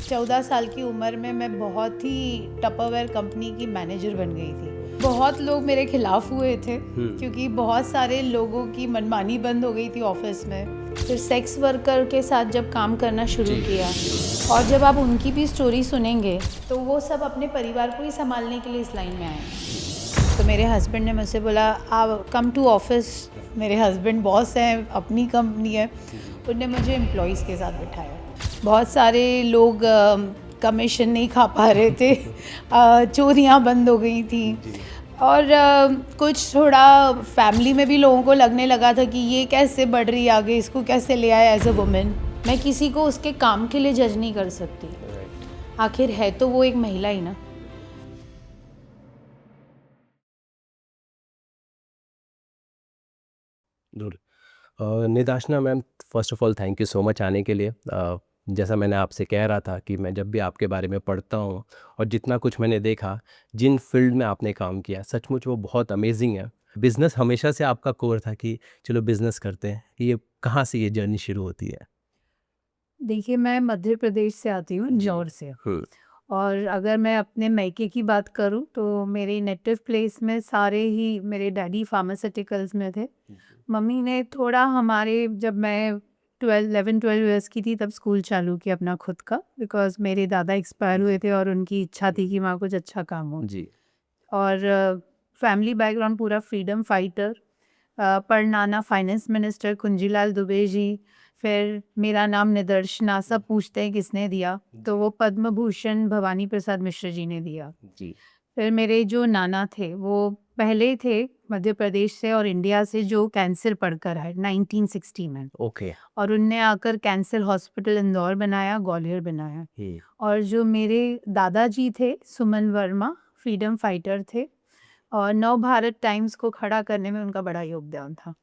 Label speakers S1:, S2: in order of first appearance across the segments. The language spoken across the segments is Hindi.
S1: 14 साल की उम्र में मैं बहुत ही टपरवेयर कंपनी की मैनेजर बन गई थी। बहुत लोग मेरे खिलाफ हुए थे क्योंकि बहुत सारे लोगों की मनमानी बंद हो गई थी ऑफिस में। फिर सेक्स वर्कर के साथ जब काम करना शुरू किया और जब आप उनकी भी स्टोरी सुनेंगे तो वो सब अपने परिवार को ही संभालने के लिए इस लाइन में आए। तो मेरे हस्बैंड ने मुझसे बोला आप कम टू ऑफिस। मेरे हस्बैंड बॉस हैं, अपनी कंपनी है, उनने मुझे एम्प्लॉयज़ के साथ बिठाया। बहुत सारे लोग कमीशन नहीं खा पा रहे थे, चोरियां बंद हो गई थी और कुछ थोड़ा फैमिली में भी लोगों को लगने लगा था कि ये कैसे बढ़ रही आगे, इसको कैसे ले आए एज अ वुमेन। मैं किसी को उसके काम के लिए जज नहीं कर सकती, आखिर है तो वो एक महिला ही ना।
S2: दूर निदाशना ma'am, first of all thank you so much आने के लिए। जैसा मैंने आपसे कह रहा था कि मैं जब भी आपके बारे में पढ़ता हूँ और जितना कुछ मैंने देखा, जिन फील्ड में आपने काम किया, सचमुच वो बहुत अमेजिंग है। बिज़नेस हमेशा से आपका कोर था कि चलो बिज़नेस करते हैं। ये कहाँ से ये जर्नी शुरू होती है?
S1: देखिए, मैं मध्य प्रदेश से आती हूँ, इंदौर से। और अगर मैं अपने मायके की बात करूँ तो मेरे नेटिव प्लेस में सारे ही मेरे डैडी फार्मास्यूटिकल्स में थे। मम्मी ने थोड़ा हमारे जब मैं 11-12 इयर्स की थी तब स्कूल चालू किया अपना खुद का, बिकॉज़ मेरे दादा एक्सपायर हुए थे और उनकी इच्छा थी कि वहाँ कुछ अच्छा काम हो।
S2: जी।
S1: और फैमिली बैकग्राउंड पूरा फ्रीडम फाइटर, परनाना फाइनेंस मिनिस्टर कुंजीलाल दुबे जी, फिर मेरा नाम निदर्शना, सब पूछते हैं किसने दिया, तो वो पद्म भूषण भवानी प्रसाद मिश्र जी ने दिया।
S2: जी।
S1: फिर मेरे जो नाना थे वो पहले थे मध्य प्रदेश से और इंडिया से जो कैंसर पढ़कर आए 1960 में,
S2: ओके।
S1: और उनने आकर कैंसर हॉस्पिटल इंदौर बनाया, ग्वालियर बनाया। और जो मेरे दादाजी थे सुमन वर्मा, फ्रीडम फाइटर थे और नव भारत टाइम्स को खड़ा करने में उनका बड़ा योगदान था।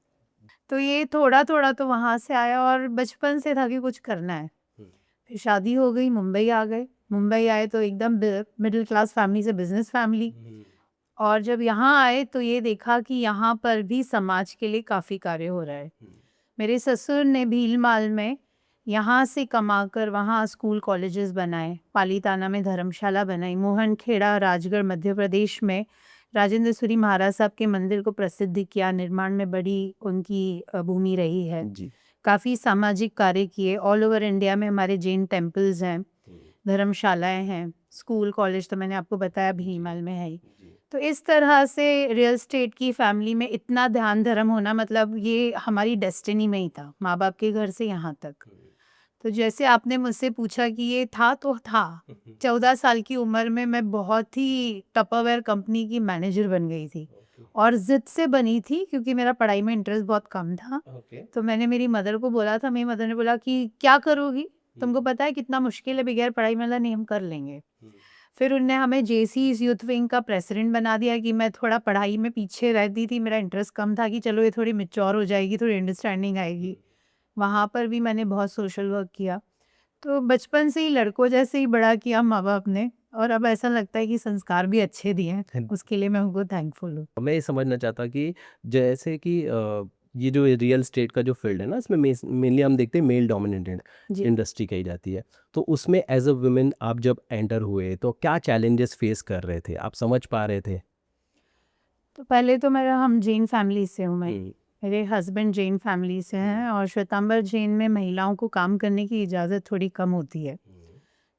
S1: तो ये थोड़ा-थोड़ा तो वहाँ से आया और बचपन से था कि कुछ करना है। फिर शादी हो गई, मुंबई आ गए। मुंबई आए तो एकदम मिडिल क्लास फैमिली से बिज़नेस फैमिली। और जब यहाँ आए तो ये देखा कि यहाँ पर भी समाज के लिए काफ़ी कार्य हो रहा है। मेरे ससुर ने भीलमाल में यहाँ से कमाकर वहाँ स्कूल कॉलेजेस बनाए, पालीताना में धर्मशाला बनाई, मोहनखेड़ा राजगढ़ मध्य प्रदेश में राजेंद्र सूरी महाराज साहब के मंदिर को प्रसिद्ध किया, निर्माण में बड़ी उनकी भूमि रही है।
S2: जी।
S1: काफ़ी सामाजिक कार्य किए, ऑल ओवर इंडिया में हमारे जैन टेम्पल्स हैं, धर्मशालाएँ हैं, स्कूल कॉलेज तो मैंने आपको बताया भीलमाल में है ही। तो इस तरह से रियल एस्टेट की फैमिली में इतना ध्यान धर्म होना, मतलब ये हमारी डेस्टिनी में ही था, माँ-बाप के घर से यहाँ तक। तो जैसे आपने मुझसे पूछा कि ये था तो था। 14 साल की उम्र में मैं बहुत ही टपरवेयर कंपनी की मैनेजर बन गई थी और ज़िद से बनी थी क्योंकि मेरा पढ़ाई में इंटरेस्ट बहुत कम था। तो मैंने मेरी मदर को बोला था, मेरी मदर ने बोला कि क्या करोगी? तुमको पता है कितना मुश्किल है बगैर पढ़ाई में? बोला नहीं, हम कर लेंगे। फिर उनने हमें जेसीज़ यूथ विंग का प्रेसिडेंट बना दिया कि मैं थोड़ा पढ़ाई में पीछे रहती थी, मेरा इंटरेस्ट कम था कि चलो ये थोड़ी मैच्योर हो जाएगी, थोड़ी अंडरस्टैंडिंग आएगी। वहाँ पर भी मैंने बहुत सोशल वर्क किया। तो बचपन से ही लड़कों जैसे ही बड़ा किया माँ-बाप ने, और अब ऐसा लगता है कि संस्कार भी अच्छे दिए हैं, उसके लिए मैं उनको थैंकफुल हूँ।
S2: मैं ये समझना चाहता कि जैसे कि ये जो रियल स्टेट का जो फील्ड है ना, इसमें मेनली हम देखते हैं मेल डोमिनेटेड
S1: जी।
S2: इंडस्ट्री कही जाती है। तो उसमें एज अ वुमेन आप जब एंटर हुए तो क्या चैलेंजेस फेस कर रहे थे, आप समझ पा रहे थे?
S1: तो पहले तो मेरा हम जैन फैमिली से हूँ मैं।
S2: हम्म।
S1: मेरे हस्बैंड जैन फैमिली से हैं और श्वेतांबर जैन में महिलाओं को काम करने की इजाज़त थोड़ी कम होती है।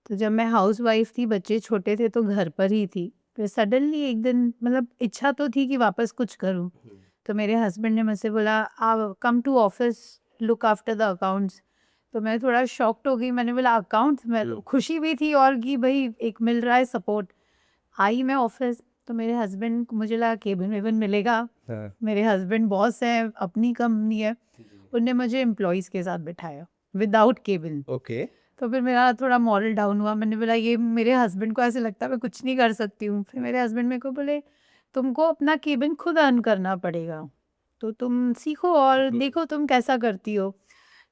S1: तो जब मैं हाउसवाइफ थी, बच्चे छोटे थे तो घर पर ही थी। फिर सडनली एक दिन, मतलब इच्छा तो थी कि वापस कुछ करूँ। तो मेरे हस्बैंड ने मुझसे बोला आप come to office, look after the accounts. तो मैं थोड़ा शॉक्ड हो गई, मैंने बोला अकाउंट्स में? खुशी भी थी और कि भाई एक मिल रहा है सपोर्ट। आई मैं ऑफिस तो मेरे हस्बैंड को मुझे लगा केबिन वेबिन मिलेगा।
S2: हाँ।
S1: मेरे हस्बैंड बॉस हैं, अपनी कंपनी है। उनने मुझे एम्प्लॉयज़ के साथ बिठाया विदाउट केबिन।
S2: ओके।
S1: तो फिर मेरा थोड़ा मॉरल डाउन हुआ। मैंने बोला ये मेरे हस्बैंड को ऐसे लगता है मैं कुछ नहीं कर सकती हूँ। फिर मेरे हस्बैंड मेरे को बोले तुमको अपना केबिन खुद अर्न करना पड़ेगा, तो तुम सीखो और देखो तुम कैसा करती हो।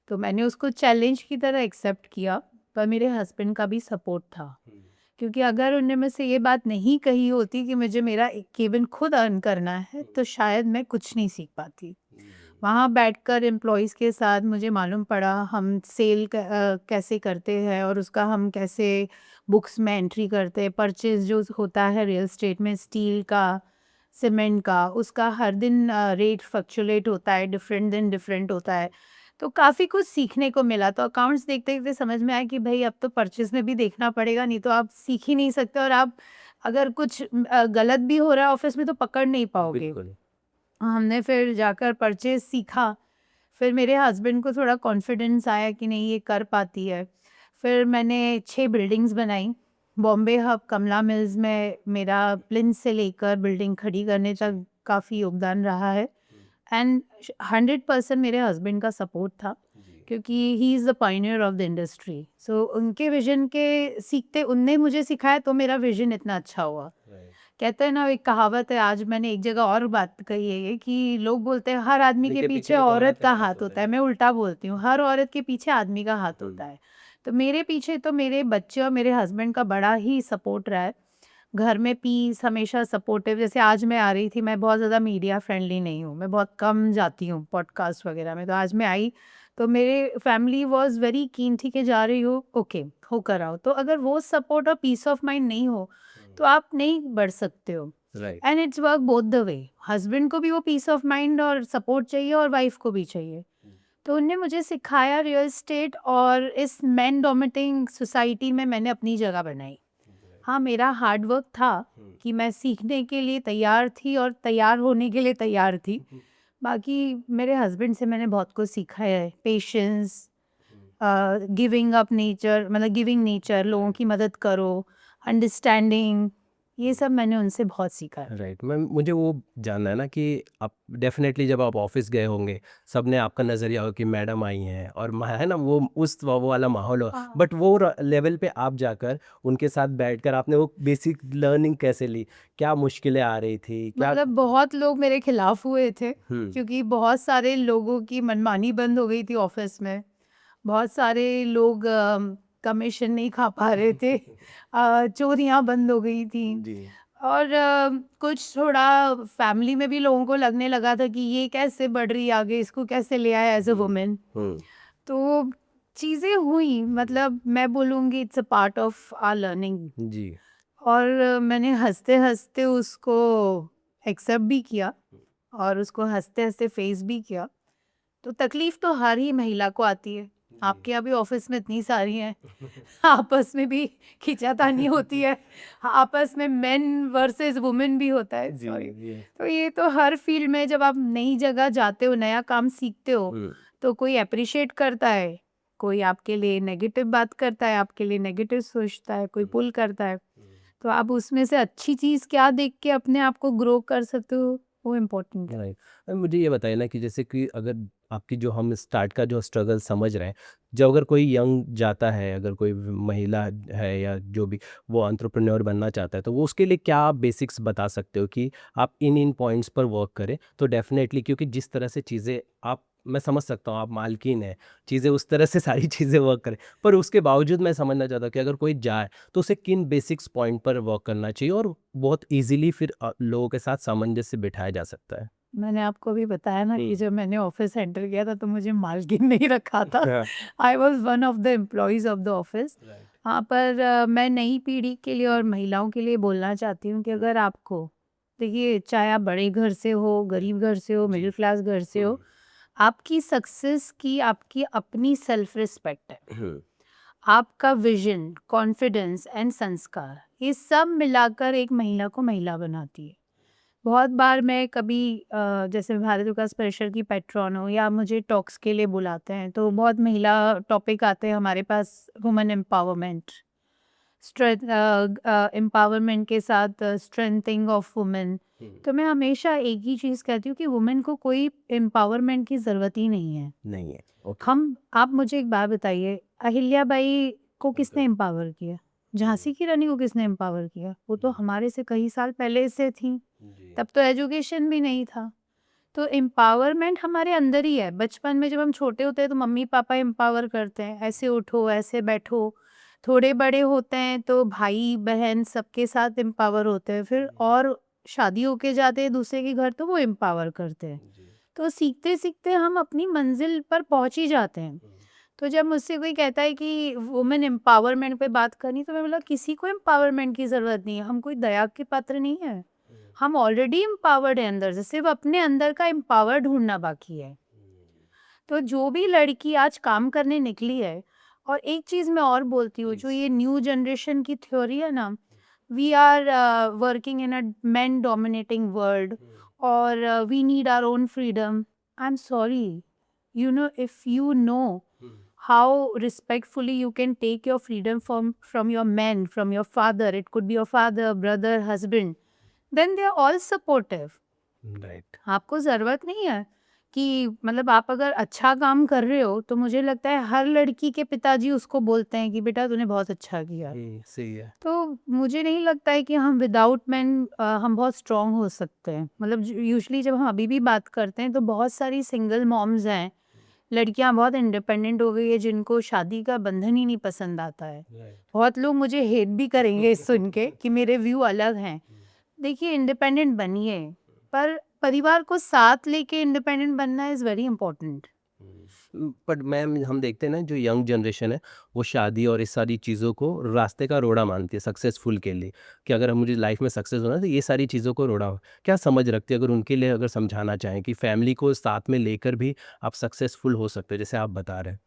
S1: तो मैंने उसको चैलेंज की तरह एक्सेप्ट किया, पर मेरे हस्बैंड का भी सपोर्ट था, क्योंकि अगर उन्होंने मुझसे ये बात नहीं कही होती कि मुझे मेरा एक केबिन खुद अर्न करना है तो शायद मैं कुछ नहीं सीख पाती। वहाँ बैठकर एम्प्लॉयज़ के साथ मुझे मालूम पड़ा हम सेल कैसे करते हैं और उसका हम कैसे बुक्स में एंट्री करते हैं। परचेज़ जो होता है रियल एस्टेट में स्टील का, सीमेंट का, उसका हर दिन रेट फ्लक्चुएट होता है, डिफरेंट दिन डिफरेंट होता है। तो काफ़ी कुछ सीखने को मिला। तो अकाउंट्स देखते-देखते समझ में आया कि भई अब तो परचेज़ में भी देखना पड़ेगा, नहीं तो आप सीख ही नहीं सकते और आप अगर कुछ गलत भी हो रहा है ऑफ़िस में तो पकड़ नहीं पाओगे।
S2: बिल्कुल।
S1: हमने फिर जाकर परचेज़ सीखा। फिर मेरे हस्बैंड को थोड़ा कॉन्फिडेंस आया कि नहीं ये कर पाती है। फिर मैंने 6 बिल्डिंग्स बनाई। बॉम्बे हब, कमला मिल्स में मेरा प्लिंथ से लेकर बिल्डिंग खड़ी करने तक काफ़ी योगदान रहा है एंड 100% मेरे हस्बैंड का सपोर्ट था क्योंकि he is the pioneer of the industry. So उनके विज़न के सीखते उनने मुझे सिखाया तो मेरा विज़न इतना अच्छा हुआ। कहते हैं ना एक कहावत है, आज मैंने एक जगह और बात कही है ये कि लोग बोलते हैं हर आदमी के पीछे औरत का हाथ होता है। मैं उल्टा बोलती हूँ, हर औरत के पीछे आदमी का हाथ होता है। तो मेरे पीछे तो मेरे बच्चे और मेरे हस्बैंड का बड़ा ही सपोर्ट रहा है। घर में पीस हमेशा सपोर्टिव। जैसे आज मैं आ रही थी, मैं बहुत ज़्यादा मीडिया फ्रेंडली नहीं हूँ, मैं बहुत कम जाती हूँ पॉडकास्ट वगैरह में। तो आज मैं आई तो मेरे फैमिली वाज़ वेरी कीन थी कि जा रही हो, ओके, होकर आओ। तो अगर वो सपोर्ट और पीस ऑफ माइंड नहीं हो तो आप नहीं बढ़ सकते हो।
S2: Right.
S1: And it's work both the way. Husband को भी वो पीस ऑफ माइंड और सपोर्ट चाहिए और वाइफ को भी चाहिए। तो उनने मुझे सिखाया रियल एस्टेट और इस मैन डोमिनेटिंग सोसाइटी में मैंने अपनी जगह बनाई। हाँ, मेरा हार्ड वर्क था कि मैं सीखने के लिए तैयार थी और तैयार होने के लिए तैयार थी। बाकी मेरे हस्बैंड से मैंने बहुत कुछ सीखा है। पेशेंस, गिविंग अप नेचर, मतलब गिविंग नेचर, लोगों की मदद करो, अंडरस्टैंडिंग, ये सब मैंने उनसे बहुत सीखा है।
S2: राइट। मैम मुझे वो जानना है ना कि आप डेफ़िनेटली जब आप ऑफ़िस गए होंगे, सबने आपका नज़रिया होगा कि मैडम आई हैं और है ना वो उस वो वाला माहौल हो।
S1: हाँ।
S2: बट वो लेवल पे आप जाकर उनके साथ बैठकर आपने वो बेसिक लर्निंग कैसे ली? क्या मुश्किलें आ रही थी? क्या
S1: मतलब बहुत लोग मेरे खिलाफ हुए थे
S2: हुँ,
S1: क्योंकि बहुत सारे लोगों की मनमानी बंद हो गई थी ऑफिस में। बहुत सारे लोग कमीशन नहीं खा पा रहे थे। चोरियां बंद हो गई थी
S2: जी।
S1: और कुछ थोड़ा फैमिली में भी लोगों को लगने लगा था कि ये कैसे बढ़ रही है आगे, इसको कैसे ले आया एज अ वुमेन।
S2: हुँ,
S1: तो चीज़ें हुई, मतलब मैं बोलूँगी it's a part of our learning.
S2: जी।
S1: और मैंने हँसते-हँसते उसको एक्सेप्ट भी किया और उसको हँसते-हँसते फेस भी किया। तो तकलीफ़ तो हर ही महिला को आती है। आपके यहाँ भी ऑफ़िस में इतनी सारी हैं। आपस में भी खींचातानी होती है। आपस में मेन वर्सेस वुमेन भी होता है,
S2: जी,
S1: सॉरी।
S2: ये
S1: तो ये तो हर फ़ील्ड में जब आप नई जगह जाते हो, नया काम सीखते हो,
S2: हुँ,
S1: तो कोई एप्रिशिएट करता है, कोई आपके लिए नेगेटिव बात करता है, आपके लिए नेगेटिव सोचता है, कोई पुल करता है। तो आप उसमें से अच्छी चीज़ क्या देख के अपने आप को ग्रो कर सकते हो, वो इम्पोर्टेंट है।
S2: राइट। मुझे ये बताइए ना कि जैसे कि अगर आपकी जो हम स्टार्ट का जो स्ट्रगल समझ रहे हैं, जो अगर कोई यंग जाता है, अगर कोई महिला है या जो भी वो एंटरप्रेन्योर बनना चाहता है, तो वो उसके लिए क्या आप बेसिक्स बता सकते हो कि आप इन पॉइंट्स पर वर्क करें? तो डेफ़िनेटली क्योंकि जिस तरह से चीज़ें आप मैं समझ सकता हूँ आप मालकिन हैं, चीज़ें उस तरह से सारी चीज़ें वर्क करें। पर उसके बावजूद मैं समझना चाहता हूँ कि अगर कोई जाए, तो उसे किन बेसिक्स पॉइंट पर वर्क करना चाहिए और बहुत ईज़िली फिर लोगों के साथ सामंजस्य बिठाया जा सकता है?
S1: मैंने आपको अभी बताया ना कि
S2: हुँ।
S1: जब मैंने ऑफ़िस एंटर किया था तो मुझे मालकिन नहीं रखा था।
S2: हाँ,
S1: I was one of the employees of the office.
S2: Right.
S1: हाँ, पर मैं नई पीढ़ी के लिए और महिलाओं के लिए बोलना चाहती हूँ कि अगर आपको, देखिए, चाहे आप बड़े घर से हो, गरीब घर से हो, मिडिल
S2: जी।
S1: क्लास घर से हो, आपकी सक्सेस की आपकी अपनी सेल्फ रिस्पेक्ट है।
S2: हुँ,
S1: आपका विज़न, कॉन्फिडेंस एंड संस्कार, ये सब मिलाकर एक महिला को महिला बनाती है। बहुत बार मैं कभी जैसे भारत विकास परिषद की पैट्रॉन हूँ या मुझे टॉक्स के लिए बुलाते हैं तो बहुत महिला टॉपिक आते हैं हमारे पास। वुमेन एम्पावरमेंट, स्ट्रेंथ, एम्पावरमेंट के साथ स्ट्रेंथिंग ऑफ वुमेन।
S2: हुँ।
S1: तो मैं हमेशा एक ही चीज़ कहती हूँ कि वुमेन को कोई एम्पावरमेंट की ज़रूरत ही नहीं है।
S2: नहीं है, ओके।
S1: हम आप मुझे एक बात बताइए, अहिल्याबाई को किसने एम्पावर किया? झांसी की रानी को किसने एम्पावर किया? वो तो हमारे से कई साल पहले से थी।
S2: जी।
S1: तब तो एजुकेशन भी नहीं था। तो एम्पावरमेंट हमारे अंदर ही है। बचपन में जब हम छोटे होते हैं तो मम्मी-पापा एम्पावर करते हैं, ऐसे उठो, ऐसे बैठो। थोड़े बड़े होते हैं तो भाई-बहन सबके साथ एम्पावर होते हैं। फिर और शादी होके जाते हैं दूसरे के घर तो वो एम्पावर करते हैं।
S2: जी।
S1: तो सीखते-सीखते हम अपनी मंज़िल पर पहुँच ही जाते हैं। तो जब मुझसे कोई कहता है कि वुमेन एम्पावरमेंट पे बात करनी, तो मैं बोला किसी को एम्पावरमेंट की ज़रूरत नहीं है, हम कोई दया के पात्र नहीं है। हम ऑलरेडी एम्पावर्ड हैं अंदर से, सिर्फ़ अपने अंदर का एम्पावर ढूँढना बाकी है। तो जो भी लड़की आज काम करने निकली है, और एक चीज़ मैं और बोलती हूँ, जो
S2: प्लीज़।
S1: ये न्यू जनरेशन की थ्योरी है ना, we are working in a men dominating world, और we need our own freedom. I am sorry, you know, if you know how respectfully you can take your freedom from your men, from your father, it could be your father, brother, husband, then they are all supportive.
S2: Right.
S1: आपको ज़रूरत नहीं है कि मतलब आप अगर अच्छा काम कर रहे हो, तो मुझे लगता है हर लड़की के पिताजी उसको बोलते हैं कि बेटा तूने बहुत अच्छा किया।
S2: सही है।
S1: तो मुझे नहीं लगता है कि हम विदाउट मैन हम बहुत स्ट्रॉन्ग हो सकते हैं। मतलब यूजुअली जब हम अभी भी बात करते हैं, तो बहुत सारी सिंगल मॉम्स हैं, लड़कियां बहुत इंडिपेंडेंट हो गई है, जिनको शादी का बंधन ही नहीं पसंद आता है।
S2: राइट।
S1: बहुत लोग मुझे हेट भी करेंगे इस सुन के कि मेरे व्यू अलग हैं। देखिए, इंडिपेंडेंट बनिए, पर परिवार को साथ लेके इंडिपेंडेंट बनना is very important.
S2: But ma'am हम देखते हैं ना, जो यंग जनरेशन है वो शादी और इस सारी चीज़ों को रास्ते का रोड़ा मानती है सक्सेसफुल के लिए, कि अगर मुझे लाइफ में सक्सेस होना है तो ये सारी चीज़ों को रोड़ा हो। क्या समझ रखती है, अगर उनके लिए अगर समझाना चाहें कि फैमिली को साथ में लेकर भी आप सक्सेसफुल हो सकते हो जैसे आप बता रहे हैं?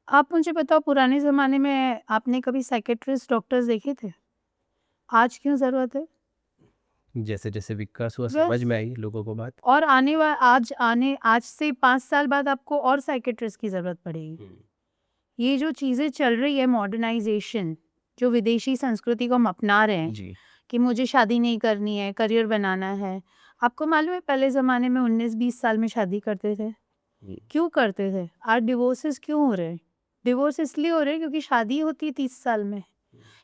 S1: आप मुझे बताओ, पुराने ज़माने में आपने कभी साइकियाट्रिस्ट डॉक्टर्स देखे थे? आज क्यों ज़रूरत है?
S2: जैसे जैसे विकास हुआ समझ
S1: बस।
S2: में आई लोगों को बात।
S1: और आज से 5 साल बाद आपको और साइकियाट्रिस्ट की ज़रूरत पड़ेगी। ये जो चीज़ें चल रही है मॉडर्नाइज़ेशन, जो विदेशी संस्कृति को हम अपना रहे हैं,
S2: जी।
S1: कि मुझे शादी नहीं करनी है, करियर बनाना है। आपको मालूम है पहले ज़माने में 19-20 साल में शादी करते थे? क्यों करते थे? आज डिवोर्सेस क्यों हो रहे हैं? डिवोर्स इसलिए हो रहे हैं क्योंकि शादी होती है 30 साल में।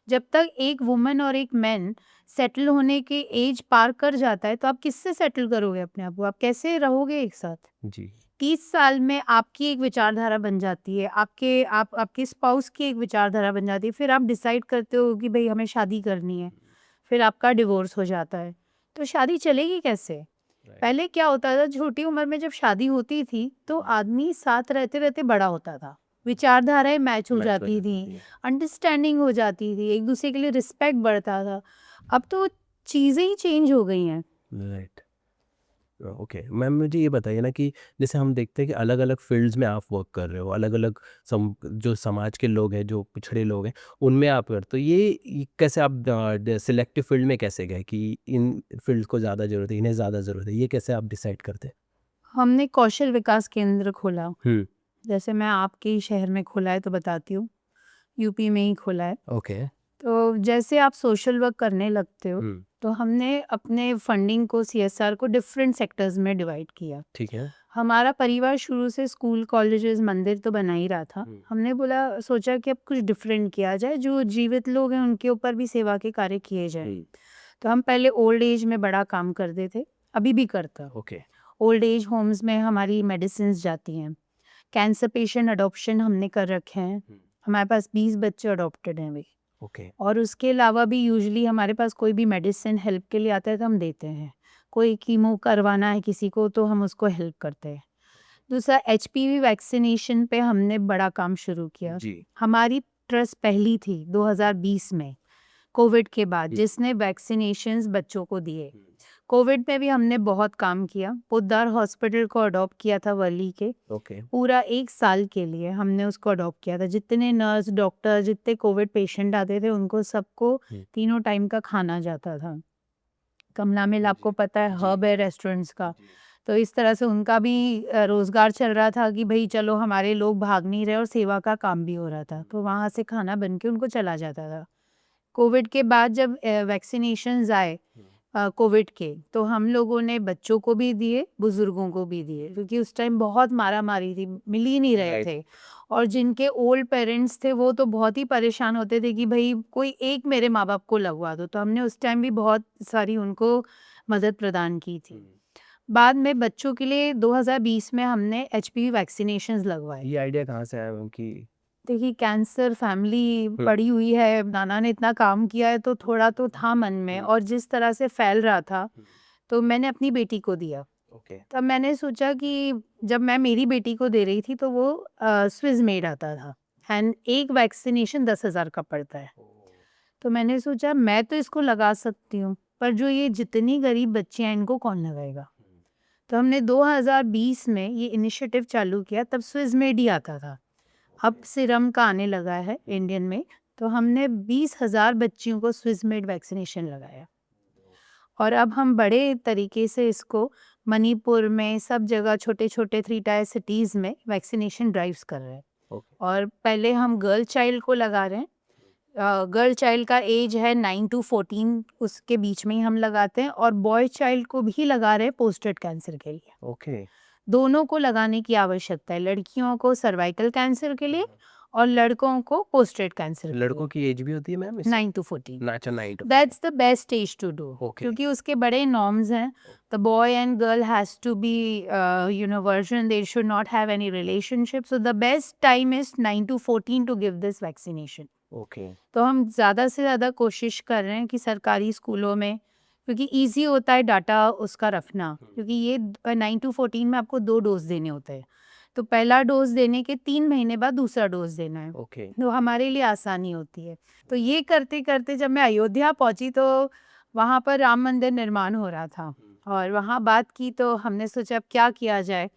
S1: जब तक एक वुमन और एक मैन सेटल होने के एज पार कर जाता है, तो आप किससे सेटल करोगे अपने आप को? आप कैसे रहोगे एक साथ?
S2: जी।
S1: 30 साल में आपकी एक विचारधारा बन जाती है, आपके स्पाउस की एक विचारधारा बन जाती है, फिर आप डिसाइड करते हो कि भई हमें शादी करनी है, फिर आपका डिवोर्स हो जाता है। तो शादी चलेगी कैसे? पहले क्या होता था, छोटी उम्र में जब शादी होती थी, तो आदमी साथ रहते-रहते बड़ा होता था। विचारधाराएँ मैच हो
S2: मैच हो
S1: जाती
S2: जाती
S1: थी,
S2: थी।
S1: अंडरस्टैंडिंग हो जाती थी, एक-दूसरे के लिए रिस्पेक्ट बढ़ता था। अब तो चीज़ें ही चेंज हो गई हैं।
S2: राइट। ओके मैम, मुझे ये बताइए ना कि जैसे हम देखते हैं कि अलग अलग फील्ड्स में आप वर्क कर रहे हो, अलग अलग जो समाज के लोग हैं, जो पिछड़े लोग हैं, उनमें आप करते हो, तो ये कैसे आप सिलेक्टिव फील्ड में कैसे गए कि इन फील्ड को ज़्यादा ज़रूरत है, इन्हें ज़्यादा ज़रूरत है, ये कैसे आप डिसाइड करते हैं?
S1: हमने कौशल विकास केंद्र खोला।
S2: हम्म।
S1: जैसे मैं आपके ही शहर में खोला है तो बताती हूँ, यूपी में ही खोला है।
S2: ओके।
S1: तो जैसे आप सोशल वर्क करने लगते हो,
S2: हम्म।
S1: तो हमने अपने फंडिंग को, सीएसआर को डिफरेंट सेक्टर्स में डिवाइड किया।
S2: ठीक है।
S1: हमारा परिवार शुरू से स्कूल, कॉलेजेस, मंदिर तो बना ही रहा था। हमने सोचा कि अब कुछ डिफरेंट किया जाए, जो जीवित लोग हैं उनके ऊपर भी सेवा के कार्य किए जाएँ। तो हम पहले ओल्ड एज में बड़ा काम करते थे, अभी भी करता हूँ।
S2: ओके।
S1: ओल्ड एज होम्स में हमारी मेडिसिन्स जाती हैं। कैंसर पेशेंट अडॉप्शन हमने कर रखे हैं। हमारे पास 20 बच्चे अडॉप्टेड हैं अभी।
S2: ओके।
S1: और उसके अलावा भी यूजुअली हमारे पास कोई भी मेडिसिन हेल्प के लिए आता है तो हम देते हैं। कोई कीमो करवाना है किसी को तो हम उसको हेल्प करते हैं। दूसरा, एचपीवी वैक्सीनेशन पे हमने बड़ा काम शुरू किया।
S2: जी।
S1: हमारी ट्रस्ट पहली थी 2020 में, कोविड के बाद,
S2: जी।
S1: जिसने वैक्सीनेशंस बच्चों को दिए। कोविड में भी हमने बहुत काम किया। पोद्दार हॉस्पिटल को अडॉप्ट किया था वर्ली के।
S2: ओके।
S1: पूरा 1 साल के लिए हमने उसको अडॉप्ट किया था। जितने नर्स, डॉक्टर, जितने कोविड पेशेंट आते थे, उनको सबको तीनों टाइम का खाना जाता था। कमला मिल आपको पता है, हब है रेस्टोरेंट्स का। तो इस तरह से उनका भी रोज़गार चल रहा था कि भई चलो हमारे लोग भाग नहीं रहे, और सेवा का काम भी हो रहा था। तो वहाँ से खाना बन के उनको चला जाता था। कोविड के बाद जब वैक्सीनेशंस आए कोविड के, तो हम लोगों ने बच्चों को भी दिए, बुज़ुर्गों को भी दिए, क्योंकि उस टाइम बहुत मारा-मारी थी, मिल ही नहीं रहे
S2: राइट।
S1: थे। और जिनके ओल्ड पेरेंट्स थे, वो तो बहुत ही परेशान होते थे कि भई कोई एक मेरे माँ-बाप को लगवा दो। तो हमने उस टाइम भी बहुत सारी उनको मदद प्रदान की थी। बाद में बच्चों के लिए 2020 में हमने एचपीवी वैक्सीनेशंस लगवाए।
S2: ये आइडिया कहाँ से आया मैम कि?
S1: देखिए, कैंसर फैमिली पड़ी हुई है, नाना ने इतना काम किया है, तो थोड़ा तो था मन में, और जिस तरह से फैल रहा था, तो मैंने अपनी बेटी को दिया।
S2: ओके।
S1: तब मैंने सोचा कि जब मैं मेरी बेटी को दे रही थी तो वो स्विस मेड आता था एंड एक वैक्सीनेशन 10,000 का पड़ता है। तो मैंने सोचा मैं तो इसको लगा सकती हूँ, पर जो ये जितनी गरीब बच्चियाँ हैं इनको कौन लगाएगा? तो हमने 2020 में ये इनिशिएटिव चालू किया, तब स्विस मेड ही आता था। अब सीरम का आने लगा है इंडियन में, तो हमने 20,000 बच्चियों को स्विस मेड वैक्सीनेशन लगाया और अब हम बड़े तरीके से इसको मणिपुर में सब जगह छोटे-छोटे 3 टायर सिटीज़ में वैक्सीनेशन ड्राइव्स कर रहे हैं।
S2: ओके।
S1: और पहले हम गर्ल चाइल्ड को लगा रहे हैं। गर्ल चाइल्ड का एज है 9 टू 14, उसके बीच में ही हम लगाते हैं और बॉय चाइल्ड को भी लगा रहे हैं पोस्टेड कैंसर के लिए।
S2: ओके।
S1: दोनों को लगाने की आवश्यकता है, लड़कियों को सर्वाइकल कैंसर के लिए और लड़कों को पोस्टेड कैंसर के लिए।
S2: लड़कों की एज भी होती है मैम इसमें?
S1: 9 टू 14
S2: अच्छा, 9 to
S1: that's the best age to do,
S2: okay.
S1: क्योंकि उसके बड़े नॉर्म्स हैं। The boy and girl has to be virgin, they should not have any relationship, so the best time is 9 to 14 to give this vaccination.
S2: Okay.
S1: तो हम ज़्यादा से ज़्यादा कोशिश कर रहे हैं कि सरकारी स्कूलों में, क्योंकि ईज़ी होता है डाटा उसका रखना, क्योंकि ये 9 टू 14 में आपको 2 डोज़ देने होते हैं। तो पहला डोज़ देने के 3 महीने बाद दूसरा डोज़ देना है,
S2: ओके।
S1: तो हमारे लिए आसानी होती है। तो ये करते-करते जब मैं अयोध्या पहुँची तो वहाँ पर राम मंदिर निर्माण हो रहा था और वहाँ बात की तो हमने सोचा अब क्या किया जाए?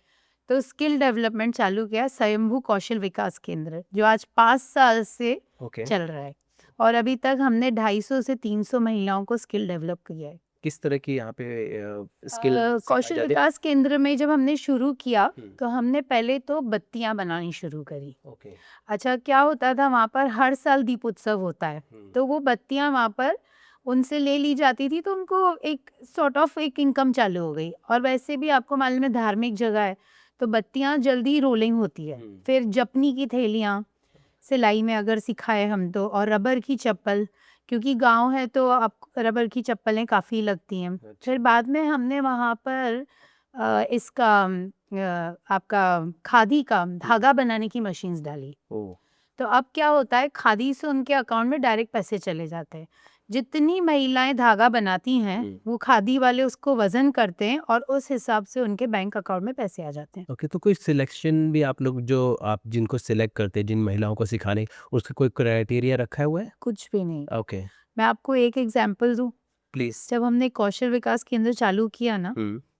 S1: तो स्किल डेवलपमेंट चालू किया, स्वयंभू कौशल विकास केंद्र, जो आज 5 साल से
S2: ओके।
S1: चल रहा है और अभी तक हमने 250 से 300 महिलाओं को स्किल डेवलप किया है।
S2: किस तरह की यहाँ पे स्किल
S1: कौशल विकास केंद्र में जब हमने शुरू किया तो हमने पहले तो बत्तियां बनानी शुरू करी।
S2: ओके।
S1: अच्छा, क्या होता था वहाँ पर हर साल दीप उत्सव होता है, तो वो बत्तियां वहाँ पर उनसे ले ली जाती थी, तो उनको एक सॉर्ट ऑफ एक इनकम चालू हो गई। और वैसे भी आपको मालूम है धार्मिक जगह है तो बत्तियां जल्दी रोलिंग होती है। फिर जपनी की थैलियाँ सिलाई में अगर सिखाए हम तो, और रबर की चप्पल, क्योंकि गांव है तो आप रबर की चप्पलें काफ़ी लगती हैं। फिर बाद में हमने वहाँ पर इसका आपका खादी का धागा बनाने की मशीन्स डाली।
S2: ओ।
S1: तो अब क्या होता है, खादी से उनके अकाउंट में डायरेक्ट पैसे चले जाते हैं। जितनी महिलाएं धागा बनाती हैं वो खादी वाले उसको वजन करते हैं और उस हिसाब से उनके बैंक अकाउंट में पैसे आ जाते हैं।
S2: ओके, तो कोई सिलेक्शन भी आप लोग जो आप जिनको सिलेक्ट करते हैं जिन महिलाओं को सिखाने, उसका कोई क्राइटेरिया रखा हुआ है?
S1: कुछ भी नहीं।
S2: ओके।
S1: मैं आपको एक एग्जांपल दूं।
S2: प्लीज।
S1: जब हमने कौशल विकास केंद्र चालू किया ना,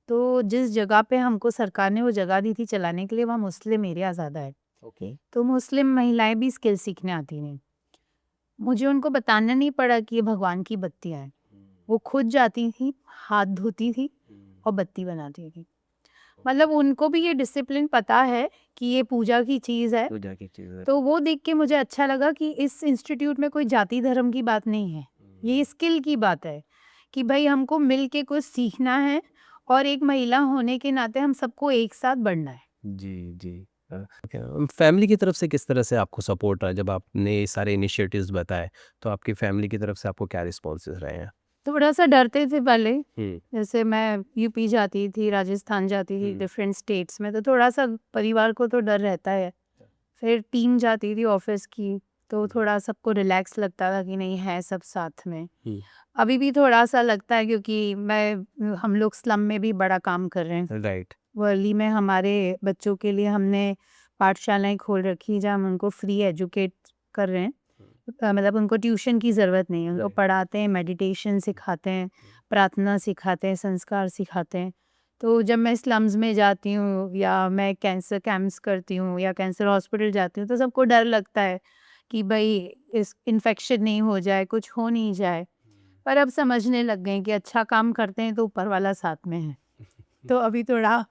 S1: तो जिस जगह पे हमको सरकार ने वो जगह दी थी चलाने के लिए, वहाँ मुस्लिम एरिया ज़्यादा है।
S2: ओके।
S1: तो मुस्लिम महिलाएं भी स्किल सीखने आती हैं। मुझे उनको बताना नहीं पड़ा कि ये भगवान की बत्तियाँ हैं। वो खुद जाती थी, हाथ धोती थी और बत्ती बनाती थी। मतलब उनको भी ये डिसिप्लिन पता है कि ये पूजा की चीज़ है।
S2: पूजा की चीज़ है।
S1: तो वो देख के मुझे अच्छा लगा कि इस इंस्टीट्यूट में कोई जाति धर्म की बात नहीं है, ये स्किल की बात है कि भाई हमको मिल के कुछ सीखना है और एक महिला होने के नाते हम सबको एक साथ बढ़ना है।
S2: जी, जी। फैमिली की तरफ से किस तरह से आपको सपोर्ट रहा जब आपने ये सारे इनिशिएटिव्स बताए, तो आपकी फैमिली की तरफ से आपको क्या रिस्पॉन्सेस रहे हैं?
S1: थोड़ा सा डरते थे पहले,
S2: हुँ।
S1: जैसे मैं यूपी जाती थी, राजस्थान जाती थी, डिफरेंट स्टेट्स में, तो थोड़ा सा परिवार को तो डर रहता है। फिर टीम जाती थी ऑफिस की, तो थोड़ा सबको रिलैक्स लगता था कि नहीं है सब साथ में। अभी भी थोड़ा सा लगता है क्योंकि हम लोग स्लम में भी बड़ा काम कर रहे हैं।
S2: राइट।
S1: वर्ली में हमारे बच्चों के लिए हमने पाठशालाएं खोल रखी जहाँ हम उनको फ्री एजुकेट कर रहे हैं। मतलब उनको ट्यूशन की ज़रूरत नहीं है, उनको पढ़ाते हैं, मेडिटेशन सिखाते हैं, प्रार्थना सिखाते हैं, संस्कार सिखाते हैं। तो जब मैं स्लम्स में जाती हूँ या मैं कैंसर कैंप्स करती हूँ या कैंसर हॉस्पिटल जाती हूँ तो सबको डर लगता है कि भाई इस इन्फेक्शन नहीं हो जाए, कुछ हो नहीं जाए। पर अब समझने लग गए हैं कि अच्छा काम करते हैं तो ऊपर वाला साथ में है। तो अभी थोड़ा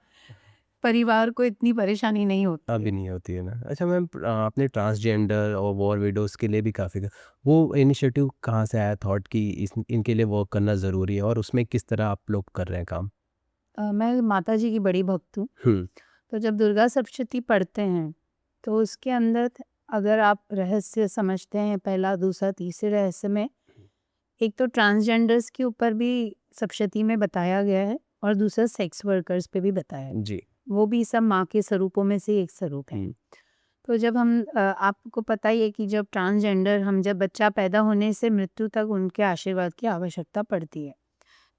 S1: परिवार को इतनी परेशानी नहीं होती
S2: अभी
S1: है।
S2: नहीं होती है ना। अच्छा मैम, आपने ट्रांसजेंडर और वॉर विडोज़ के लिए भी काफ़ी वो इनिशिएटिव कहाँ से आया थॉट कि इनके लिए वर्क करना ज़रूरी है और उसमें किस तरह आप लोग कर रहे हैं काम?
S1: मैं माता जी की बड़ी भक्त हूँ।
S2: हुँ।
S1: तो जब दुर्गा सप्तशती पढ़ते हैं तो उसके अंदर अगर आप रहस्य समझते हैं, पहला दूसरा तीसरे रहस्य में एक तो ट्रांसजेंडर्स के ऊपर भी सप्तशती में बताया गया है और दूसरा सेक्स वर्कर्स पे भी बताया है।
S2: जी।
S1: वो भी सब माँ के स्वरूपों में से एक स्वरूप है। तो जब हम आपको पता ही है कि जब ट्रांसजेंडर हम जब बच्चा पैदा होने से मृत्यु तक उनके आशीर्वाद की आवश्यकता पड़ती है।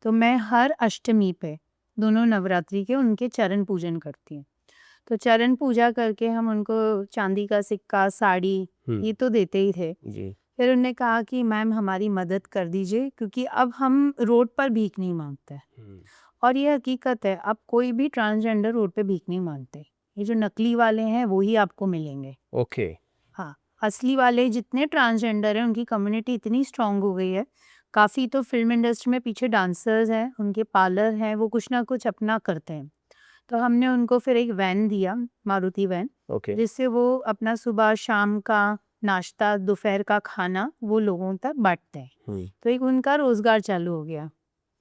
S1: तो मैं हर अष्टमी पे दोनों नवरात्रि के उनके चरण पूजन करती हैं। तो चरण पूजा करके हम उनको चांदी का सिक्का, साड़ी ये तो देते ही थे।
S2: जी
S1: फिर उन्होंने कहा कि मैम हमारी मदद कर दीजिए, क्योंकि अब हम रोड पर भीख नहीं मांगते हैं। और ये हकीकत है, अब कोई भी ट्रांसजेंडर रोड पे भीख नहीं मांगते। ये जो नकली वाले हैं वो ही आपको मिलेंगे।
S2: ओके
S1: हाँ, असली वाले जितने ट्रांसजेंडर हैं उनकी कम्युनिटी इतनी स्ट्रांग हो गई है। काफ़ी तो फिल्म इंडस्ट्री में पीछे डांसर्स हैं, उनके पार्लर हैं, वो कुछ ना कुछ अपना करते हैं। तो हमने उनको फिर एक वैन दिया, मारुति वैन,
S2: ओके
S1: जिससे वो अपना सुबह शाम का नाश्ता, दोपहर का खाना वो लोगों तक बांटते हैं। तो एक उनका रोजगार चालू हो गया,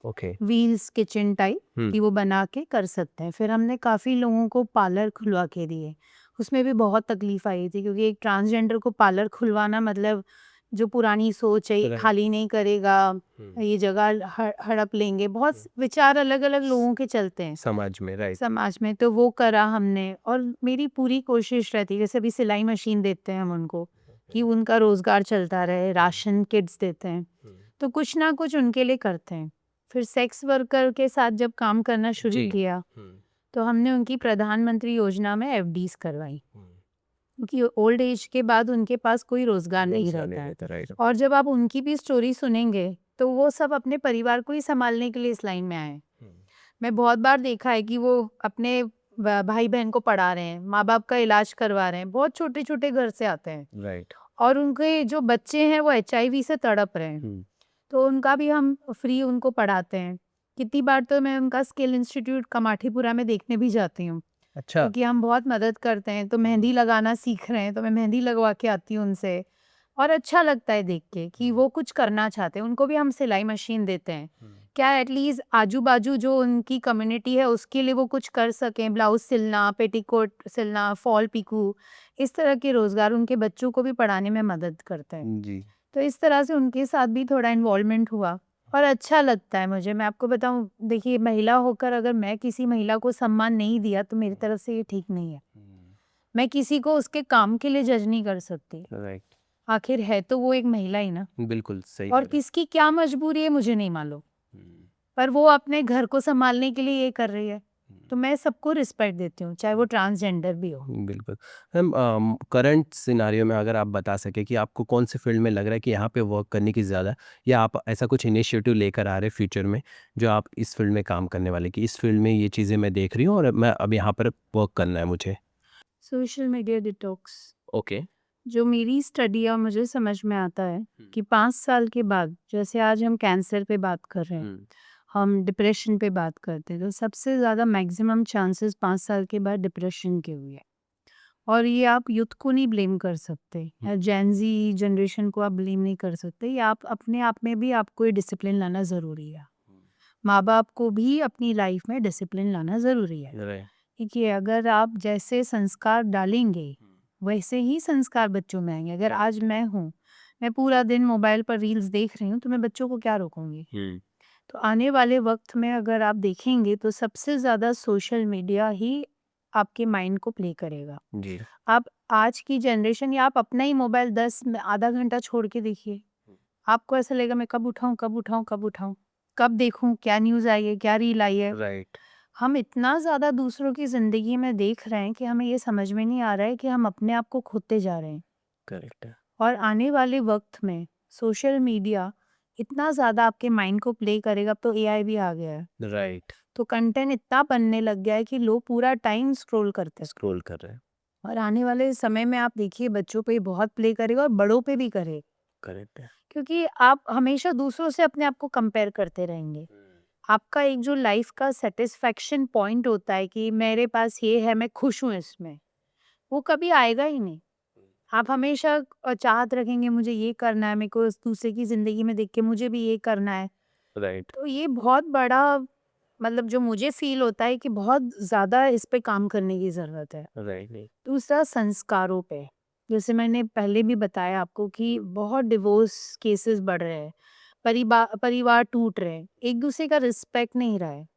S2: ओके
S1: व्हील्स किचन टाइप कि वो बना के कर सकते हैं। फिर हमने काफ़ी लोगों को पार्लर खुलवा के दिए। उसमें भी बहुत तकलीफ आई थी, क्योंकि एक ट्रांसजेंडर को पार्लर खुलवाना मतलब जो पुरानी सोच है, ये
S2: Right.
S1: खाली नहीं करेगा, ये जगह हड़प लेंगे, बहुत विचार अलग अलग लोगों के चलते हैं
S2: समाज में राइट
S1: समाज में। तो वो करा हमने, और मेरी पूरी कोशिश रहती है, जैसे अभी सिलाई मशीन देते हैं हम उनको कि उनका रोजगार चलता रहे, राशन किट्स देते हैं, तो कुछ ना कुछ उनके लिए करते हैं। फिर सेक्स वर्कर के साथ जब काम करना शुरू
S2: जी
S1: किया तो हमने उनकी प्रधानमंत्री योजना में एफडीज करवाई, क्योंकि ओल्ड एज के बाद उनके पास कोई रोजगार नहीं रहता है।
S2: राइट
S1: और जब आप उनकी भी स्टोरी सुनेंगे तो वो सब अपने परिवार को ही संभालने के लिए इस लाइन में आए। मैं बहुत बार देखा है कि वो अपने भाई बहन को पढ़ा रहे हैं, माँ बाप का इलाज करवा रहे हैं, बहुत छोटे छोटे घर से आते हैं,
S2: राइट
S1: और उनके जो बच्चे हैं वो एचआईवी से तड़प रहे हैं, तो उनका भी हम फ्री उनको पढ़ाते हैं। कितनी बार तो मैं उनका स्किल इंस्टीट्यूट कमाठीपुरा में देखने भी जाती हूँ,
S2: अच्छा
S1: क्योंकि हम बहुत मदद करते हैं। तो मेहंदी लगाना सीख रहे हैं तो मैं मेहंदी लगवा के आती हूँ उनसे, और अच्छा लगता है देख के कि वो कुछ करना चाहते हैं। उनको भी हम सिलाई मशीन देते हैं, क्या एटलीस्ट आजू बाजू जो उनकी कम्युनिटी है उसके लिए वो कुछ कर सकें, ब्लाउज सिलना, पेटीकोट सिलना, फॉल पिकू, इस तरह के रोजगार उनके बच्चों को भी पढ़ाने में मदद करते हैं।
S2: जी
S1: तो इस तरह से उनके साथ भी थोड़ा इन्वॉल्वमेंट हुआ, और अच्छा लगता है मुझे। मैं आपको बताऊं, देखिए महिला होकर अगर मैं किसी महिला को सम्मान नहीं दिया तो मेरी तरफ से ये ठीक नहीं है। मैं किसी को उसके काम के लिए जज नहीं कर सकती,
S2: राइट
S1: आखिर है तो वो एक महिला ही ना।
S2: बिल्कुल सही
S1: और
S2: कह रहे
S1: किसकी क्या मजबूरी है मुझे नहीं मालूम,
S2: हैं।
S1: पर वो अपने घर को संभालने के लिए ये कर रही है, तो मैं सबको रिस्पेक्ट देती हूँ, चाहे वो ट्रांसजेंडर भी हो।
S2: बिल्कुल मैम करंट सिनारियो में अगर आप बता सके कि आपको कौन से फील्ड में लग रहा है कि यहाँ पे वर्क करने की ज़्यादा या आप ऐसा कुछ इनिशिएटिव लेकर आ रहे हैं फ्यूचर में जो आप इस फील्ड में काम करने वाले कि इस फील्ड में ये चीज़ें मैं देख रही हूँ और मैं अब यहाँ पर वर्क करना है मुझे
S1: सोशल मीडिया डिटॉक्स,
S2: ओके
S1: जो मेरी स्टडी है, मुझे समझ में आता है कि 5 साल के बाद, जैसे आज हम कैंसर पे बात कर रहे हैं, हम डिप्रेशन पे बात करते हैं, तो सबसे ज़्यादा मैक्सिमम चांसेस 5 साल के बाद डिप्रेशन के हुए हैं। और ये आप यूथ को नहीं ब्लेम कर सकते, या जेनजी जनरेशन को आप ब्लेम नहीं कर सकते, ये आप अपने आप में भी आपको ये डिसिप्लिन लाना ज़रूरी है। माँ बाप को भी अपनी लाइफ में डिसिप्लिन लाना ज़रूरी है।
S2: राइट
S1: देखिए, अगर आप जैसे संस्कार डालेंगे वैसे ही संस्कार बच्चों में आएंगे। अगर आज मैं पूरा दिन मोबाइल पर रील्स देख रही हूँ तो मैं बच्चों को क्या रोकूंगी? तो आने वाले वक्त में अगर आप देखेंगे तो सबसे ज़्यादा सोशल मीडिया ही आपके माइंड को प्ले करेगा।
S2: जी
S1: आप आज की जनरेशन, या आप अपना ही मोबाइल आधा घंटा छोड़ के देखिए, आपको ऐसा लगेगा मैं कब उठाऊं, कब उठाऊं, कब उठाऊं, कब देखूं, क्या न्यूज़ आई है, क्या रील आई है।
S2: राइट
S1: हम इतना ज़्यादा दूसरों की ज़िंदगी में देख रहे हैं कि हमें ये समझ में नहीं आ रहा है कि हम अपने आप को खोते जा रहे हैं।
S2: करेक्ट है
S1: और आने वाले वक्त में सोशल मीडिया इतना ज़्यादा आपके माइंड को प्ले करेगा। अब तो एआई भी आ गया है,
S2: राइट
S1: तो कंटेंट इतना बनने लग गया है कि लोग पूरा टाइम स्क्रॉल करते हैं।
S2: स्क्रॉल कर रहे हैं
S1: और आने वाले समय में आप देखिए बच्चों पे बहुत प्ले करेगा और बड़ों पे भी करेगा,
S2: करेक्ट है
S1: क्योंकि आप हमेशा दूसरों से अपने आप को कंपेयर करते रहेंगे। आपका एक जो लाइफ का सेटिस्फैक्शन पॉइंट होता है कि मेरे पास ये है, मैं खुश हूँ इसमें, वो कभी आएगा ही नहीं। आप हमेशा चाहत रखेंगे मुझे ये करना है, मेरे को इस दूसरे की ज़िंदगी में देख के मुझे भी ये करना है।
S2: राइट
S1: तो ये बहुत बड़ा, मतलब जो मुझे फ़ील होता है कि बहुत ज़्यादा इस पे काम करने की ज़रूरत है।
S2: राइट
S1: दूसरा संस्कारों पे, जैसे मैंने पहले भी बताया आपको कि बहुत डिवोर्स केसेस बढ़ रहे हैं, परिवार टूट रहे हैं, एक दूसरे का रिस्पेक्ट नहीं रहा है।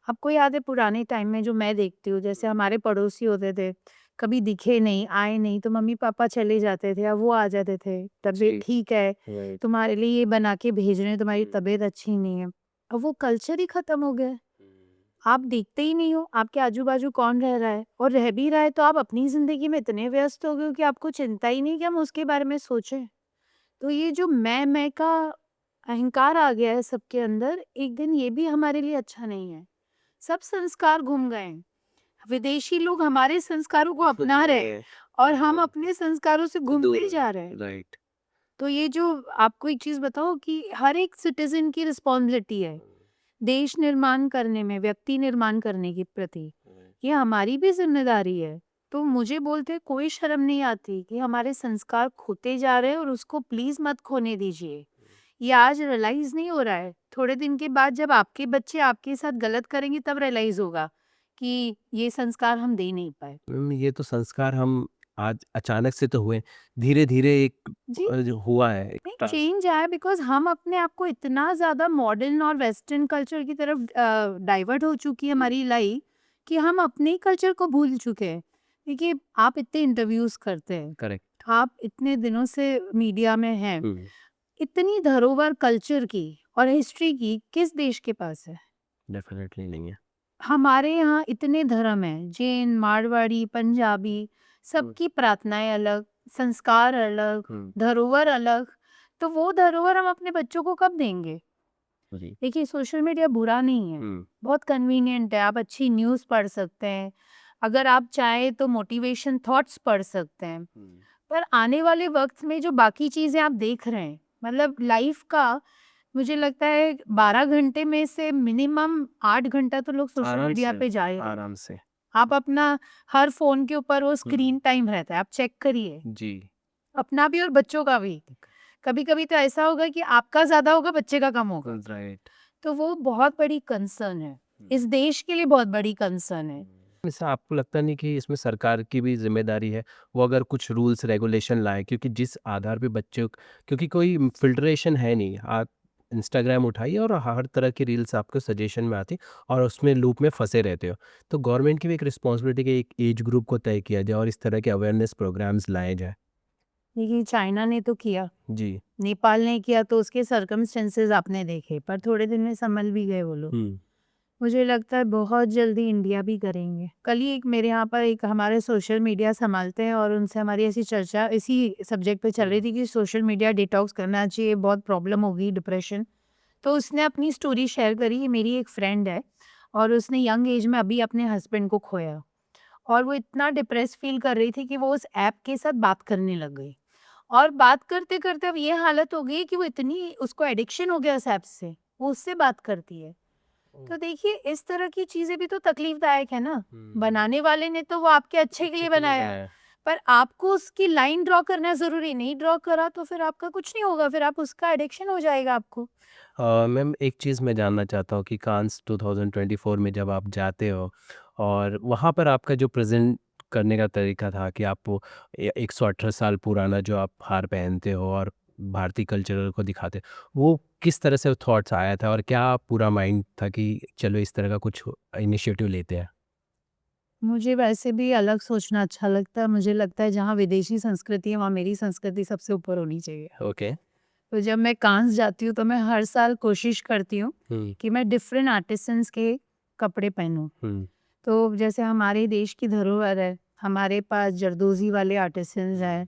S1: आपको याद है पुराने टाइम में जो मैं देखती हूँ, जैसे हमारे पड़ोसी होते थे, कभी दिखे नहीं, आए नहीं तो मम्मी पापा चले जाते थे, अब वो आ जाते थे, तबीयत
S2: जी
S1: ठीक है,
S2: राइट
S1: तुम्हारे लिए ये बना के भेज रहे हैं, तुम्हारी तबीयत अच्छी नहीं है। अब वो कल्चर ही खत्म हो गया है। आप देखते ही नहीं हो आपके आजू-बाजू कौन रह रहा है, और रह भी रहा है तो आप अपनी ज़िंदगी में इतने व्यस्त हो गए हो कि आपको चिंता ही नहीं कि हम उसके बारे में सोचें। तो ये जो मैं का अहंकार आ गया है सबके अंदर, एक दिन ये भी हमारे लिए अच्छा नहीं है। सब संस्कार गुम गए हैं। विदेशी लोग हमारे संस्कारों को अपना रहे हैं और हम अपने संस्कारों से घूमते जा रहे हैं।
S2: राइट।
S1: तो ये जो आपको एक चीज़ बताऊँ कि हर एक सिटीज़न की रिस्पॉन्सिबिलिटी है, देश निर्माण करने में, व्यक्ति निर्माण करने के प्रति, ये हमारी भी ज़िम्मेदारी है। तो मुझे बोलते कोई शर्म नहीं आती कि हमारे संस्कार खोते जा रहे हैं और उसको प्लीज़ मत खोने दीजिए। ये आज रियलाइज़ नहीं हो रहा है, थोड़े दिन के बाद जब आपके बच्चे आपके साथ गलत करेंगे तब रियलाइज़ होगा कि ये संस्कार हम दे नहीं पाए।
S2: ये तो संस्कार हम आज अचानक से तो हुए, धीरे-धीरे एक
S1: जी।
S2: जो हुआ है एक
S1: नहीं, चेंज आया बिकॉज़ हम अपने आप को इतना ज़्यादा मॉडर्न और वेस्टर्न कल्चर की तरफ डाइवर्ट हो चुकी है हमारी लाइफ कि हम अपने ही कल्चर को भूल चुके हैं। देखिए, आप इतने इंटरव्यूज़ करते हैं,
S2: करेक्ट।
S1: आप इतने दिनों से मीडिया में हैं, इतनी धरोहर कल्चर की और हिस्ट्री की किस देश के पास है?
S2: डेफ़िनेटली नहीं है।
S1: हमारे यहाँ इतने धर्म हैं, जैन, मारवाड़ी, पंजाबी, सबकी प्रार्थनाएँ अलग, संस्कार अलग, धरोहर अलग, तो वो धरोहर हम अपने बच्चों को कब देंगे?
S2: जी।
S1: देखिए, सोशल मीडिया बुरा नहीं है, बहुत कन्वीनिएंट है, आप अच्छी न्यूज़ पढ़ सकते हैं, अगर आप चाहें तो मोटिवेशन थॉट्स पढ़ सकते हैं। पर आने वाले वक़्त में जो बाकी चीज़ें आप देख रहे हैं, मतलब लाइफ़ का मुझे लगता है 12 घंटे में से मिनिमम 8 घंटा तो लोग सोशल
S2: आराम
S1: मीडिया
S2: से,
S1: पे जा ही रहे हैं।
S2: आराम से।
S1: आप अपना हर फ़ोन के ऊपर वो स्क्रीन टाइम रहता है, आप चेक करिए,
S2: जी।
S1: अपना भी और बच्चों का भी। कभी-कभी तो ऐसा होगा कि आपका ज़्यादा होगा, बच्चे का कम होगा।
S2: राइट।
S1: तो वो बहुत बड़ी कंसर्न है, इस देश के लिए बहुत बड़ी कंसर्न है।
S2: ऐसा आपको लगता नहीं कि इसमें सरकार की भी ज़िम्मेदारी है? वो अगर कुछ रूल्स रेगुलेशन लाएँ, क्योंकि जिस आधार पे बच्चों, क्योंकि कोई फ़िल्ट्रेशन है नहीं। आप इंस्टाग्राम उठाइए और हर तरह की रील्स आपको सजेशन में आती और उसमें लूप में फँसे रहते हो। तो गवर्नमेंट की भी एक रिस्पॉन्सिबिलिटी कि एक एज ग्रुप को तय किया जाए और इस तरह के अवेयरनेस प्रोग्राम्स लाए जाएँ।
S1: देखिए, चाइना ने तो किया,
S2: जी।
S1: नेपाल ने किया, तो उसके सर्कमस्टेंसेस आपने देखे, पर थोड़े दिन में संभल भी गए वो लोग। मुझे लगता है बहुत जल्दी इंडिया भी करेंगे। कल ही एक मेरे यहाँ पर एक हमारे सोशल मीडिया संभालते हैं और उनसे हमारी ऐसी चर्चा इसी सब्जेक्ट पे चल रही थी कि सोशल मीडिया डिटॉक्स करना चाहिए, बहुत प्रॉब्लम होगी, डिप्रेशन। तो उसने अपनी स्टोरी शेयर करी, ये मेरी एक फ्रेंड है और उसने यंग एज में अभी अपने हस्बैंड को खोया और वो इतना डिप्रेस फील कर रही थी कि वो उस ऐप के साथ बात करने लग गई और बात करते-करते अब ये हालत हो गई कि वो इतनी उसको एडिक्शन हो गया उस ऐप से, वो उससे बात करती है। तो देखिए, इस तरह की चीज़ें भी तो तकलीफ़दायक है ना। बनाने वाले ने तो वो आपके अच्छे के लिए बनाया, पर आपको उसकी लाइन ड्रॉ करना ज़रूरी नहीं, ड्रॉ करा तो फिर आपका कुछ नहीं होगा, फिर आप उसका एडिक्शन हो जाएगा आपको।
S2: मैम एक चीज़ मैं जानना चाहता हूँ कि कांस 2024 में जब आप जाते हो और वहाँ पर आपका जो प्रेज़ेंट करने का तरीका था कि आप वो 118 साल पुराना जो आप हार पहनते हो और भारतीय कल्चर को दिखाते हो, वो किस तरह से थॉट्स आया था और क्या पूरा माइंड था कि चलो इस तरह का कुछ इनिशिएटिव लेते हैं?
S1: मुझे वैसे भी अलग सोचना अच्छा लगता है, मुझे लगता है जहाँ विदेशी संस्कृति है, वहाँ मेरी संस्कृति सबसे ऊपर होनी चाहिए।
S2: ओके।
S1: तो जब मैं कांस जाती हूँ, तो मैं हर साल कोशिश करती हूँ
S2: हुँ,
S1: कि मैं डिफरेंट आर्टिसंस के कपड़े पहनूँ।
S2: हुँ,
S1: तो जैसे हमारे देश की धरोहर है, हमारे पास जरदोज़ी वाले आर्टिसंस हैं,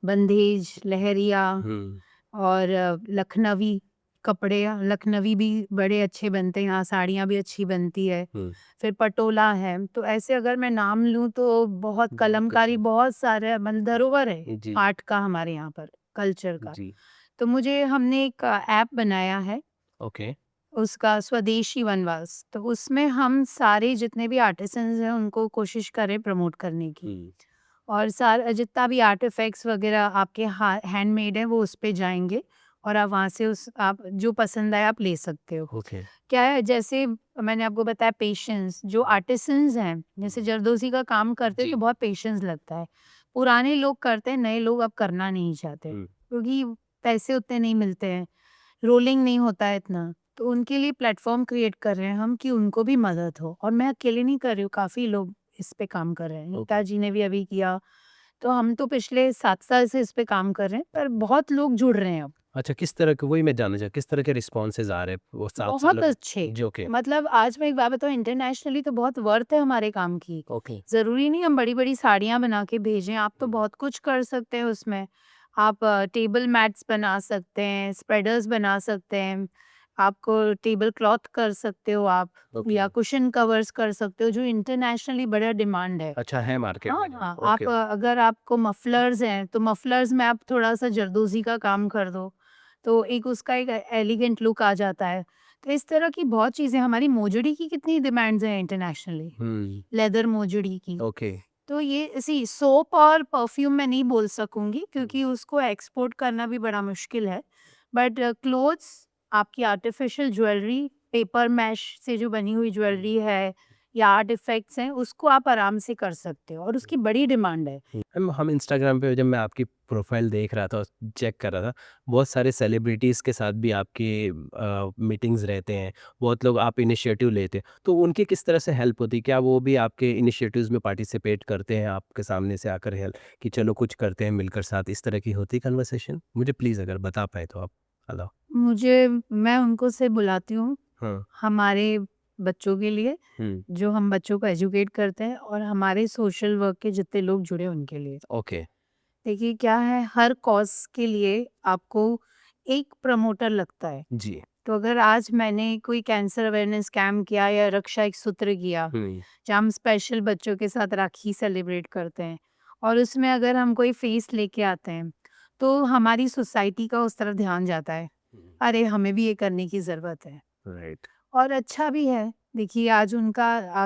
S1: बंधेज, लहरिया
S2: हुँ,
S1: और लखनवी कपड़े, लखनवी भी बड़े अच्छे बनते हैं, यहाँ साड़ियाँ भी अच्छी बनती है।
S2: हुँ।
S1: फिर पटोला है, तो ऐसे अगर मैं नाम लूँ तो बहुत
S2: बहुत
S1: कलमकारी,
S2: अच्छे।
S1: बहुत सारे मतलब धरोहर है
S2: जी,
S1: आर्ट का हमारे यहाँ पर, कल्चर का।
S2: जी।
S1: तो मुझे हमने एक ऐप बनाया है,
S2: ओके।
S1: उसका स्वदेशी वनवास, तो उसमें हम सारे जितने भी आर्टिसंस हैं उनको कोशिश करें प्रमोट करने की
S2: हुँ,
S1: और सारा जितना भी आर्टिफैक्ट्स वगैरह आपके हैंडमेड है वो उस पे जाएंगे और आप वहाँ से उस आप जो पसंद आए आप ले सकते हो।
S2: ओके।
S1: क्या है, जैसे मैंने आपको बताया पेशेंस, जो आर्टिसंस हैं जैसे जरदोजी का काम करते हैं
S2: जी।
S1: तो बहुत पेशेंस लगता है। पुराने लोग करते हैं, नए लोग अब करना नहीं चाहते
S2: हुँ,
S1: क्योंकि पैसे उतने नहीं मिलते हैं, रोलिंग नहीं होता है इतना। तो उनके लिए प्लेटफॉर्म क्रिएट कर रहे हैं हम कि उनको भी मदद हो और मैं अकेले नहीं कर रही हूँ, काफ़ी लोग इस पे काम कर रहे हैं।
S2: ओके।
S1: नीता जी ने भी अभी किया, तो हम तो पिछले 7 साल से इस पे काम कर रहे हैं, पर बहुत लोग जुड़ रहे हैं अब।
S2: अच्छा, किस तरह के, वही मैं जानना चाह, किस तरह के रिस्पॉन्सेज आ रहे हैं वो 7
S1: बहुत
S2: सालों
S1: अच्छे।
S2: जो कि
S1: मतलब आज मैं एक बात बताऊँ, इंटरनेशनली तो बहुत वर्थ है हमारे काम की।
S2: ओके।
S1: ज़रूरी नहीं हम बड़ी-बड़ी साड़ियाँ बना के भेजें, आप तो बहुत कुछ कर सकते हैं उसमें। आप टेबल मैट्स बना सकते हैं, स्प्रेडर्स बना सकते हैं, आपको टेबल क्लॉथ कर सकते हो आप,
S2: ओके।
S1: या कुशन कवर्स कर सकते हो, जो इंटरनेशनली बड़ा डिमांड है।
S2: अच्छा, है मार्केट
S1: हाँ,
S2: में।
S1: हाँ,
S2: ओके।
S1: आप अगर आपको मफलर्स हैं, तो मफलर्स में आप थोड़ा-सा जरदोज़ी का काम कर दो, तो एक उसका एक एलिगेंट लुक आ जाता है। तो इस तरह की बहुत चीज़ें, हमारी मोजड़ी की कितनी डिमांड्स हैं इंटरनेशनली, लेदर मोजड़ी की।
S2: ओके।
S1: तो ये सी सोप और परफ्यूम मैं नहीं बोल सकूँगी, क्योंकि उसको एक्सपोर्ट करना भी बड़ा मुश्किल है। बट क्लोथ्स, आपकी आर्टिफ़िशियल ज्वेलरी, पेपर मैश से जो बनी हुई ज्वेलरी है, या आर्ट इफ़ेक्ट्स हैं, उसको आप आराम से कर सकते हो और उसकी बड़ी डिमांड है।
S2: हम इंस्टाग्राम पे जब मैं आपकी प्रोफाइल देख रहा था, चेक कर रहा था, बहुत सारे सेलिब्रिटीज़ के साथ भी आपके मीटिंग्स रहते हैं, बहुत लोग आप इनिशिएटिव लेते हैं, तो उनकी किस तरह से हेल्प होती है? क्या वो भी आपके इनिशिएटिव्स में पार्टिसिपेट करते हैं, आपके सामने से आकर हेल्प कि चलो कुछ करते हैं मिलकर साथ, इस तरह की होती है कन्वर्सेशन? मुझे प्लीज़ अगर बता पाएँ तो आप। अलाउ।
S1: मैं उनको से बुलाती हूँ,
S2: हाँ।
S1: हमारे बच्चों के लिए,
S2: हुँ।
S1: जो हम बच्चों को एजुकेट करते हैं, और हमारे सोशल वर्क के जितने लोग जुड़े हैं उनके लिए।
S2: ओके।
S1: देखिए क्या है, हर कॉज़ के लिए आपको एक प्रमोटर लगता है।
S2: जी।
S1: तो अगर आज मैंने कोई कैंसर अवेयरनेस कैंप किया, या रक्षा एक सूत्र किया,
S2: हुँ।
S1: जहाँ हम स्पेशल बच्चों के साथ राखी सेलिब्रेट करते हैं, और उसमें अगर हम कोई फेस लेके आते हैं, तो हमारी सोसाइटी का उस तरफ ध्यान जाता है,
S2: हुँ।
S1: अरे हमें भी ये करने की ज़रूरत है।
S2: राइट।
S1: और अच्छा भी है। देखिए आज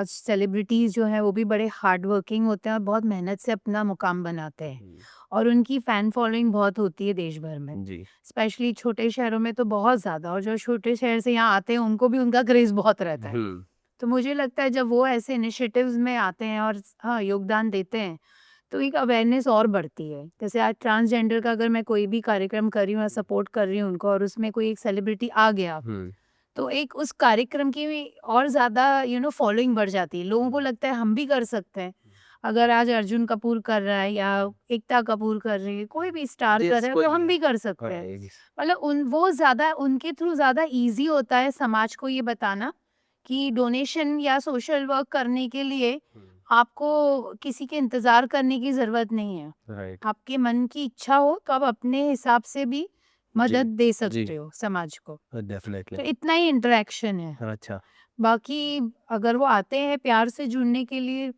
S1: सेलिब्रिटीज़ जो हैं वो भी बड़े हार्ड वर्किंग होते हैं और बहुत मेहनत से अपना मुकाम बनाते हैं,
S2: हुँ।
S1: और उनकी फ़ैन फॉलोइंग बहुत होती है देश भर में।
S2: जी।
S1: स्पेशली छोटे शहरों में तो बहुत ज़्यादा, और जो छोटे शहर से यहाँ आते हैं उनको भी उनका क्रेज़ बहुत रहता है।
S2: हुँ।
S1: तो मुझे लगता है जब वो ऐसे इनिशिएटिव्स में आते हैं और हाँ, योगदान देते हैं, तो एक अवेयरनेस और बढ़ती है। जैसे आज ट्रांसजेंडर का अगर मैं कोई भी कार्यक्रम कर रही हूँ या सपोर्ट कर रही हूँ उनको, और उसमें कोई एक सेलिब्रिटी आ गया,
S2: हुँ।
S1: तो एक उस कार्यक्रम की भी और ज़्यादा फॉलोइंग बढ़ जाती है। लोगों को लगता है हम भी कर सकते हैं। अगर आज अर्जुन कपूर कर रहा है, या एकता कपूर कर रही है, कोई भी स्टार कर
S2: जिस
S1: रहा है,
S2: कोई
S1: तो
S2: भी
S1: हम
S2: है।
S1: भी कर सकते हैं।
S2: हाँ,
S1: मतलब वो ज़्यादा उनके थ्रू ज़्यादा ईज़ी होता है समाज को ये बताना कि डोनेशन या सोशल वर्क करने के लिए आपको किसी के इंतज़ार करने की ज़रूरत नहीं है।
S2: राइट।
S1: आपके मन की इच्छा हो तो आप अपने हिसाब से भी
S2: जी।
S1: मदद दे
S2: जी।
S1: सकते हो समाज को।
S2: डेफ़िनेटली।
S1: तो इतना ही इंटरैक्शन है।
S2: अच्छा।
S1: बाकी अगर वो आते हैं प्यार से जुड़ने के लिए,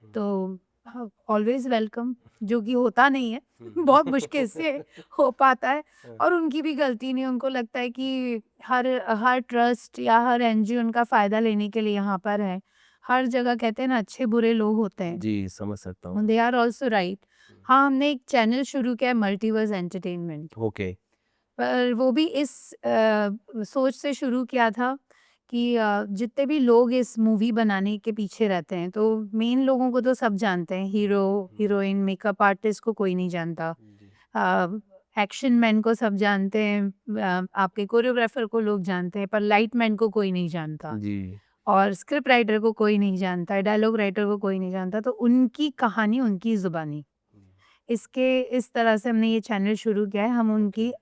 S1: तो हाँ, ऑलवेज़ वेलकम, जो कि होता नहीं है। बहुत मुश्किल से हो पाता है, और उनकी भी गलती नहीं है। उनको लगता है कि हर हर ट्रस्ट या हर एनजीओ उनका फ़ायदा लेने के लिए यहाँ पर है। हर जगह कहते हैं ना, अच्छे बुरे लोग होते हैं।
S2: जी, समझ सकता हूँ।
S1: They are also right. हाँ, हमने एक चैनल शुरू किया है, मल्टीवर्स एंटरटेनमेंट।
S2: ओके।
S1: पर वो भी इस सोच से शुरू किया था कि जितने भी लोग इस मूवी बनाने के पीछे रहते हैं, तो मेन लोगों को तो सब जानते हैं, हीरो हीरोइन, मेकअप आर्टिस्ट को कोई नहीं जानता,
S2: जी।
S1: एक्शन मैन को सब जानते हैं, आपके कोरियोग्राफर को लोग जानते हैं, पर लाइट मैन को कोई नहीं जानता,
S2: जी।
S1: और स्क्रिप्ट राइटर को कोई नहीं जानता, डायलॉग राइटर को कोई नहीं जानता। तो उनकी कहानी उनकी ज़ुबानी, इस तरह से हमने ये चैनल शुरू किया है। हम उनकी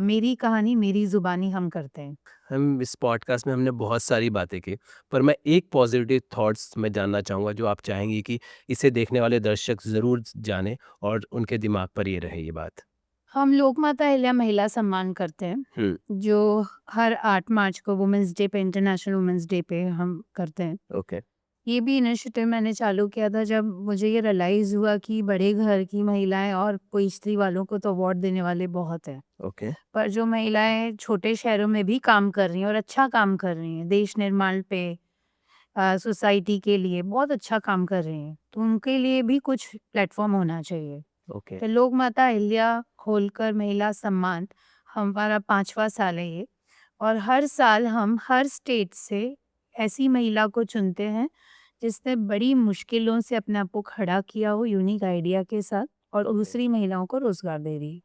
S1: मेरी कहानी मेरी ज़ुबानी हम करते हैं।
S2: हम इस पॉडकास्ट में हमने बहुत सारी बातें की, पर मैं एक पॉजिटिव थॉट्स मैं जानना चाहूँगा जो आप चाहेंगी कि इसे देखने वाले दर्शक ज़रूर जानें और उनके दिमाग पर ये रहे ये बात।
S1: हम लोकमाता अहिल्या महिला सम्मान करते हैं,
S2: हुँ।
S1: जो हर 8 मार्च को वुमेन्स डे पे, इंटरनेशनल वुमेन्स डे पे हम करते हैं।
S2: ओके।
S1: ये भी इनिशिएटिव मैंने चालू किया था जब मुझे ये रियलाइज़ हुआ कि बड़े घर की महिलाएँ और कोई स्त्री वालों को तो अवार्ड देने वाले बहुत हैं।
S2: ओके।
S1: पर जो महिलाएँ छोटे शहरों में भी काम कर रही हैं और अच्छा काम कर रही हैं, देश निर्माण पे, सोसाइटी के लिए बहुत अच्छा काम कर रही हैं, तो उनके लिए भी कुछ प्लेटफ़ॉर्म होना चाहिए।
S2: ओके।
S1: तो लोक माता अहिल्या होलकर महिला सम्मान हमारा 5वां साल है ये, और हर साल हम हर स्टेट से ऐसी महिला को चुनते हैं जिसने बड़ी मुश्किलों से अपने आप को खड़ा किया हो यूनिक आइडिया के साथ, और
S2: ओके।
S1: दूसरी महिलाओं को रोजगार दे रही है।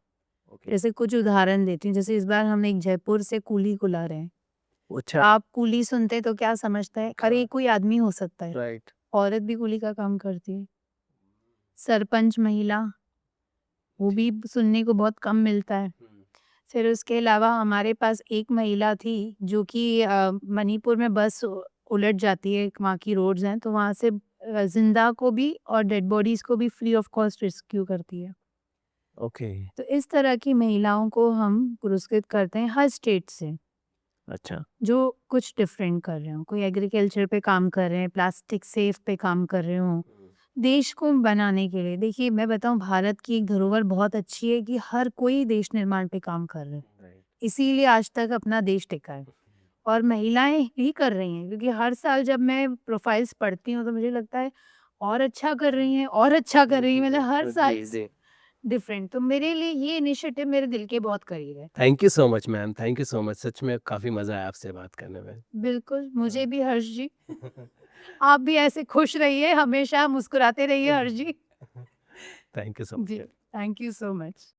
S2: ओके।
S1: जैसे कुछ उदाहरण देती हूँ, जैसे इस बार हमने एक जयपुर से कूली को ला रहे हैं।
S2: अच्छा।
S1: आप कूली सुनते तो क्या समझते हैं, अरे ये कोई आदमी हो सकता है,
S2: राइट।
S1: औरत भी कूली का काम करती है। सरपंच महिला, वो भी सुनने को बहुत कम मिलता है। फिर उसके अलावा हमारे पास एक महिला थी जो कि मणिपुर में बस उलट जाती है, वहाँ की रोड्स हैं, तो वहाँ से ज़िंदा को भी और डेड बॉडीज़ को भी फ्री ऑफ कॉस्ट रेस्क्यू करती है।
S2: ओके।
S1: तो इस तरह की महिलाओं को हम पुरस्कृत करते हैं हर स्टेट से,
S2: अच्छा।
S1: जो कुछ डिफरेंट कर रहे हों। कोई एग्रीकल्चर पे काम कर रहे हैं, प्लास्टिक सेफ पे काम कर रहे हों, देश को बनाने के लिए। देखिए, मैं बताऊँ, भारत की एक धरोहर बहुत अच्छी है कि हर कोई देश निर्माण पे काम कर रहा है।
S2: राइट।
S1: इसीलिए आज तक अपना देश टिका है और महिलाएँ ही कर रही हैं, क्योंकि हर साल जब मैं प्रोफाइल्स पढ़ती हूँ तो मुझे लगता है और अच्छा कर रही हैं और अच्छा कर रही हैं, मतलब हर साल
S2: जी।
S1: डिफरेंट। तो मेरे लिए ये इनिशिएटिव मेरे दिल के बहुत करीब है।
S2: Thank you so much ma'am, thank you so much. सच में काफ़ी मज़ा आया आपसे बात करने में।
S1: बिल्कुल, मुझे
S2: हाँ।
S1: भी हर्ष जी। आप भी ऐसे खुश रहिए, हमेशा मुस्कुराते रहिए Harsh ji.
S2: Thank you so
S1: ji,
S2: much.
S1: Thank you so much.